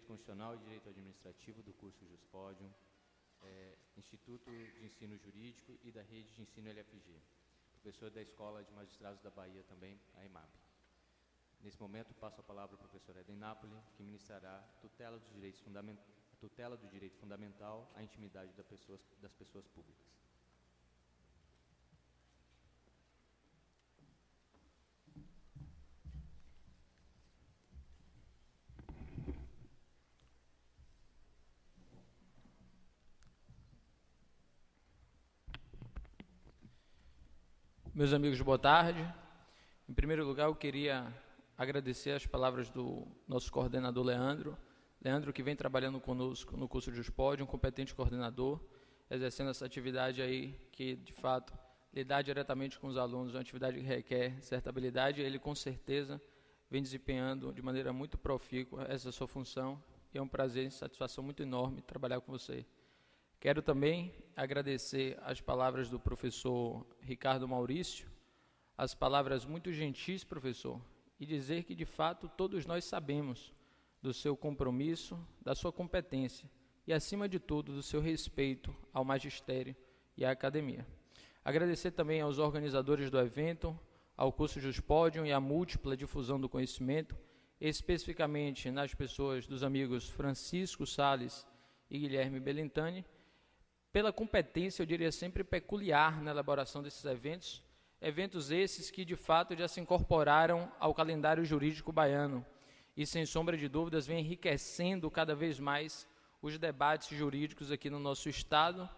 Direito Constitucional e Direito Administrativo do curso Juspodium, Instituto de Ensino Jurídico e da Rede de Ensino LFG. Professor da Escola de Magistrados da Bahia também, a EMAB. Nesse momento, passo a palavra ao professor Eden Napoli, que ministrará a tutela do direito fundamental à intimidade das pessoas públicas. Meus amigos, boa tarde. Em primeiro lugar, eu queria agradecer as palavras do nosso coordenador Leandro, que vem trabalhando conosco no curso de Juspodium, um competente coordenador, exercendo essa atividade aí que, de fato, lidar diretamente com os alunos é uma atividade que requer certa habilidade, e ele, com certeza, vem desempenhando de maneira muito profícua essa sua função, e é um prazer e satisfação muito enorme trabalhar com você. Quero também agradecer as palavras do professor Ricardo Maurício, as palavras muito gentis, professor, e dizer que, de fato, todos nós sabemos do seu compromisso, da sua competência e, acima de tudo, do seu respeito ao magistério e à academia. Agradecer também aos organizadores do evento, ao curso Juspodium e à múltipla difusão do conhecimento, especificamente nas pessoas dos amigos Francisco Salles e Guilherme Belintani, pela competência, eu diria sempre, peculiar na elaboração desses eventos esses que, de fato, já se incorporaram ao calendário jurídico baiano e, sem sombra de dúvidas, vem enriquecendo cada vez mais os debates jurídicos aqui no nosso estado,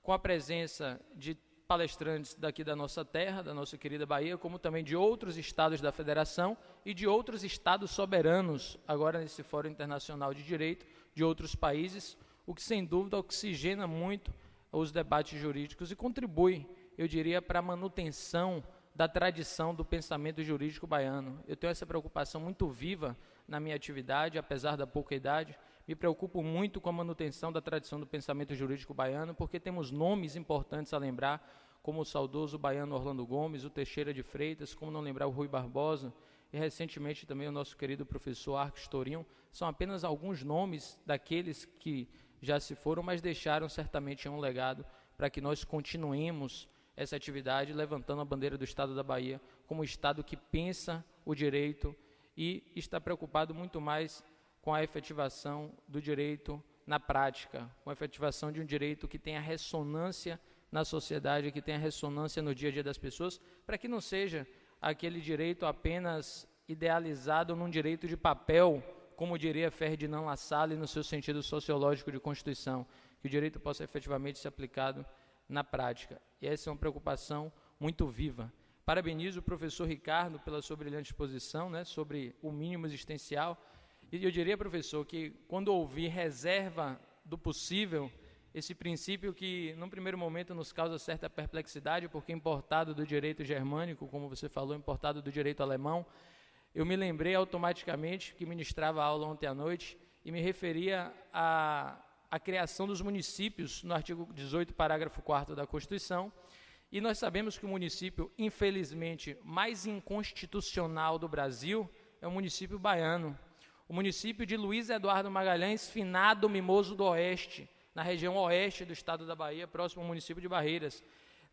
com a presença de palestrantes daqui da nossa terra, da nossa querida Bahia, como também de outros estados da federação e de outros estados soberanos, agora nesse Fórum Internacional de Direito, de outros países, o que, sem dúvida, oxigena muito os debates jurídicos e contribui, eu diria, para a manutenção da tradição do pensamento jurídico baiano. Eu tenho essa preocupação muito viva na minha atividade, apesar da pouca idade. Me preocupo muito com a manutenção da tradição do pensamento jurídico baiano, porque temos nomes importantes a lembrar, como o saudoso baiano Orlando Gomes, o Teixeira de Freitas, como não lembrar o Rui Barbosa, e recentemente também o nosso querido professor Arques Tourinho. São apenas alguns nomes daqueles que já se foram, mas deixaram certamente um legado para que nós continuemos essa atividade, levantando a bandeira do Estado da Bahia como um Estado que pensa o direito e está preocupado muito mais com a efetivação do direito na prática, com a efetivação de um direito que tenha ressonância na sociedade, que tenha ressonância no dia a dia das pessoas, para que não seja aquele direito apenas idealizado num direito de papel, como diria Ferdinand Lassalle no seu sentido sociológico de Constituição, que o direito possa efetivamente ser aplicado na prática. E essa é uma preocupação muito viva. Parabenizo o professor Ricardo pela sua brilhante exposição, sobre o mínimo existencial. E eu diria, professor, que quando ouvi reserva do possível, esse princípio que, num primeiro momento, nos causa certa perplexidade, porque importado do direito germânico, como você falou, importado do direito alemão, eu me lembrei automaticamente que ministrava aula ontem à noite e me referia a criação dos municípios no artigo 18, parágrafo 4º da Constituição, e nós sabemos que o município, infelizmente, mais inconstitucional do Brasil é o município baiano. O município de Luiz Eduardo Magalhães, finado Mimoso do Oeste, na região oeste do estado da Bahia, próximo ao município de Barreiras.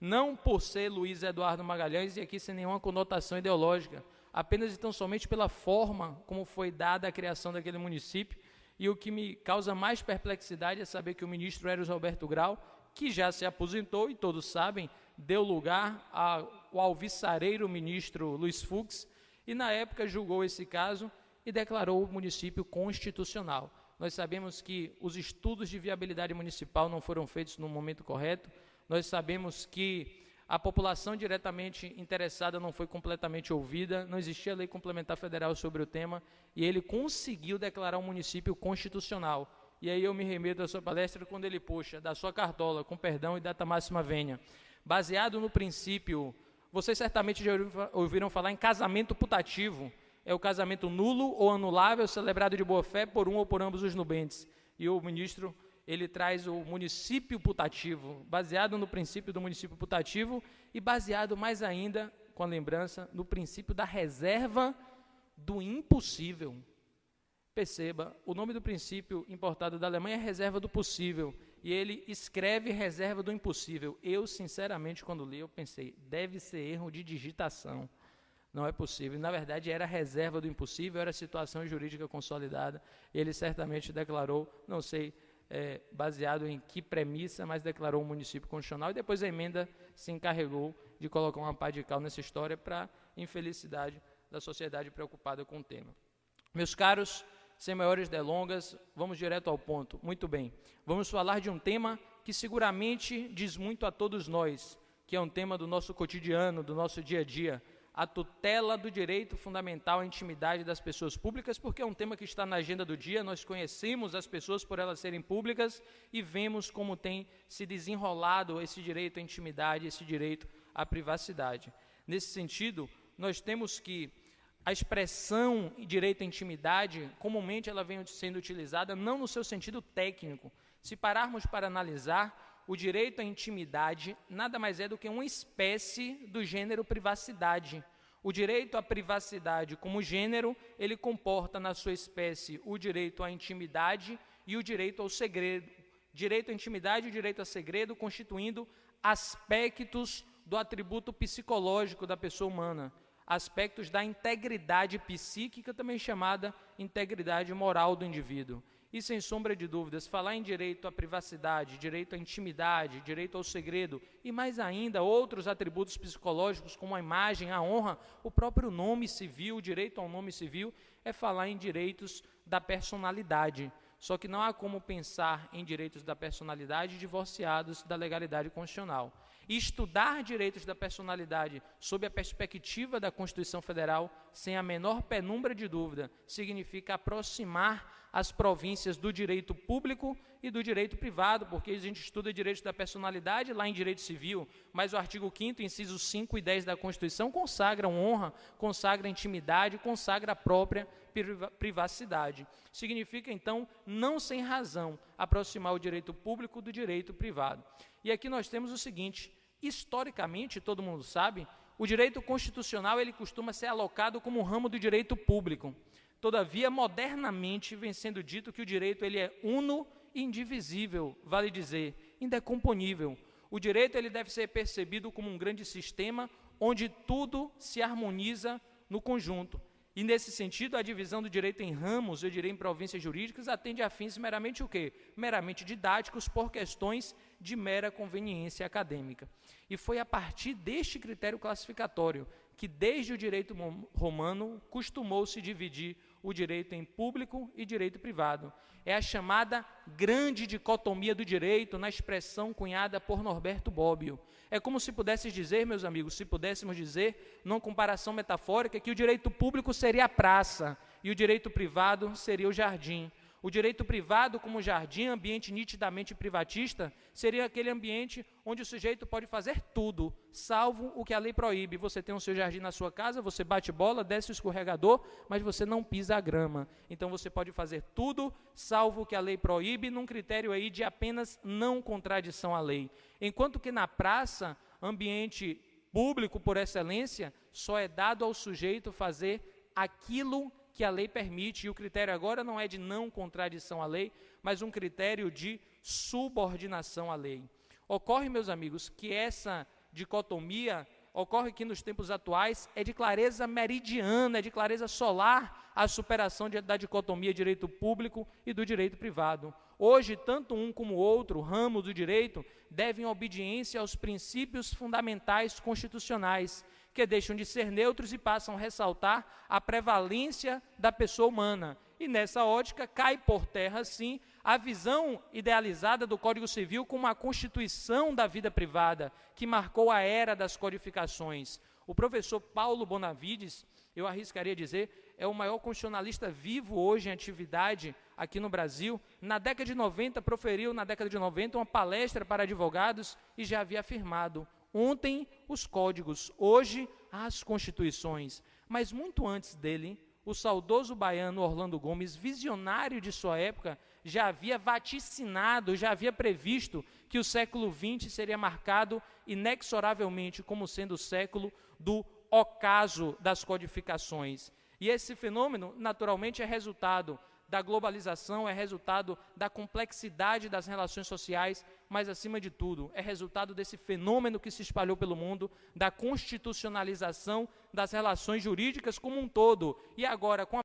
Não por ser Luiz Eduardo Magalhães, e aqui sem nenhuma conotação ideológica, apenas e tão somente pela forma como foi dada a criação daquele município. E o que me causa mais perplexidade é saber que o ministro Eros Roberto Grau, que já se aposentou e todos sabem, deu lugar ao alvissareiro ministro Luiz Fux, e na época julgou esse caso e declarou o município constitucional. Nós sabemos que os estudos de viabilidade municipal não foram feitos no momento correto, nós sabemos que a população diretamente interessada não foi completamente ouvida, não existia lei complementar federal sobre o tema, e ele conseguiu declarar um município constitucional. E aí eu me remeto à sua palestra quando ele puxa da sua cartola, com perdão e data máxima venha. Baseado no princípio, vocês certamente já ouviram falar em casamento putativo, é o casamento nulo ou anulável, celebrado de boa-fé por um ou por ambos os nubentes. E o ministro, ele traz o município putativo, baseado no princípio do município putativo e baseado mais ainda, com a lembrança, no princípio da reserva do impossível. Perceba, o nome do princípio importado da Alemanha é reserva do possível, e ele escreve reserva do impossível. Eu, sinceramente, quando li, eu pensei, deve ser erro de digitação, não é possível. Na verdade, era reserva do impossível, era situação jurídica consolidada. Ele certamente declarou, não sei baseado em que premissa, mas declarou um município constitucional, e depois a emenda se encarregou de colocar uma pá de cal nessa história para infelicidade da sociedade preocupada com o tema. Meus caros, sem maiores delongas, vamos direto ao ponto. Muito bem, vamos falar de um tema que seguramente diz muito a todos nós, que é um tema do nosso cotidiano, do nosso dia a dia, a tutela do direito fundamental à intimidade das pessoas públicas, porque é um tema que está na agenda do dia, nós conhecemos as pessoas por elas serem públicas e vemos como tem se desenrolado esse direito à intimidade, esse direito à privacidade. Nesse sentido, nós temos que a expressão direito à intimidade, comumente ela vem sendo utilizada não no seu sentido técnico. Se pararmos para analisar, o direito à intimidade nada mais é do que uma espécie do gênero privacidade. O direito à privacidade como gênero, ele comporta na sua espécie o direito à intimidade e o direito ao segredo. Direito à intimidade e o direito ao segredo constituindo aspectos do atributo psicológico da pessoa humana, aspectos da integridade psíquica, também chamada integridade moral do indivíduo. E, sem sombra de dúvidas, falar em direito à privacidade, direito à intimidade, direito ao segredo e, mais ainda, outros atributos psicológicos como a imagem, a honra, o próprio nome civil, o direito ao nome civil, é falar em direitos da personalidade. Só que não há como pensar em direitos da personalidade divorciados da legalidade constitucional. E estudar direitos da personalidade sob a perspectiva da Constituição Federal, sem a menor penumbra de dúvida, significa aproximar as províncias do direito público e do direito privado, porque a gente estuda direitos da personalidade lá em direito civil, mas o artigo 5º, incisos 5 e 10 da Constituição consagram honra, consagra intimidade, consagra a própria privacidade. Significa, então, não sem razão, aproximar o direito público do direito privado. E aqui nós temos o seguinte, historicamente, todo mundo sabe, o direito constitucional ele costuma ser alocado como um ramo do direito público. Todavia, modernamente, vem sendo dito que o direito ele é uno e indivisível, vale dizer, indecomponível. O direito ele deve ser percebido como um grande sistema onde tudo se harmoniza no conjunto. E, nesse sentido, a divisão do direito em ramos, eu diria em províncias jurídicas, atende a fins meramente o quê? Meramente didáticos por questões de mera conveniência acadêmica. E foi a partir deste critério classificatório que, desde o direito romano, costumou-se dividir o direito em público e direito privado. É a chamada grande dicotomia do direito, na expressão cunhada por Norberto Bobbio. É como se pudéssemos dizer, meus amigos, numa comparação metafórica, que o direito público seria a praça e o direito privado seria o jardim. O direito privado, como jardim, ambiente nitidamente privatista, seria aquele ambiente onde o sujeito pode fazer tudo, salvo o que a lei proíbe. Você tem o seu jardim na sua casa, você bate bola, desce o escorregador, mas você não pisa a grama. Então você pode fazer tudo, salvo o que a lei proíbe, num critério aí de apenas não contradição à lei. Enquanto que na praça, ambiente público por excelência, só é dado ao sujeito fazer aquilo que a lei permite, e o critério agora não é de não contradição à lei, mas um critério de subordinação à lei. Ocorre, meus amigos, que essa dicotomia ocorre que nos tempos atuais é de clareza meridiana, é de clareza solar a superação da dicotomia direito público e do direito privado. Hoje, tanto um como o outro ramo do direito devem obediência aos princípios fundamentais constitucionais, que deixam de ser neutros e passam a ressaltar a prevalência da pessoa humana. E nessa ótica cai por terra, sim, a visão idealizada do Código Civil como a constituição da vida privada, que marcou a era das codificações. O professor Paulo Bonavides, eu arriscaria dizer, é o maior constitucionalista vivo hoje em atividade aqui no Brasil. Na década de 90, proferiu uma palestra para advogados e já havia afirmado: ontem os códigos, hoje as constituições. Mas muito antes dele, o saudoso baiano Orlando Gomes, visionário de sua época, já havia vaticinado, já havia previsto que o século XX seria marcado inexoravelmente como sendo o século do ocaso das codificações. E esse fenômeno, naturalmente, é resultado da globalização, é resultado da complexidade das relações sociais, mas, acima de tudo, é resultado desse fenômeno que se espalhou pelo mundo, da constitucionalização das relações jurídicas como um todo. E agora, com a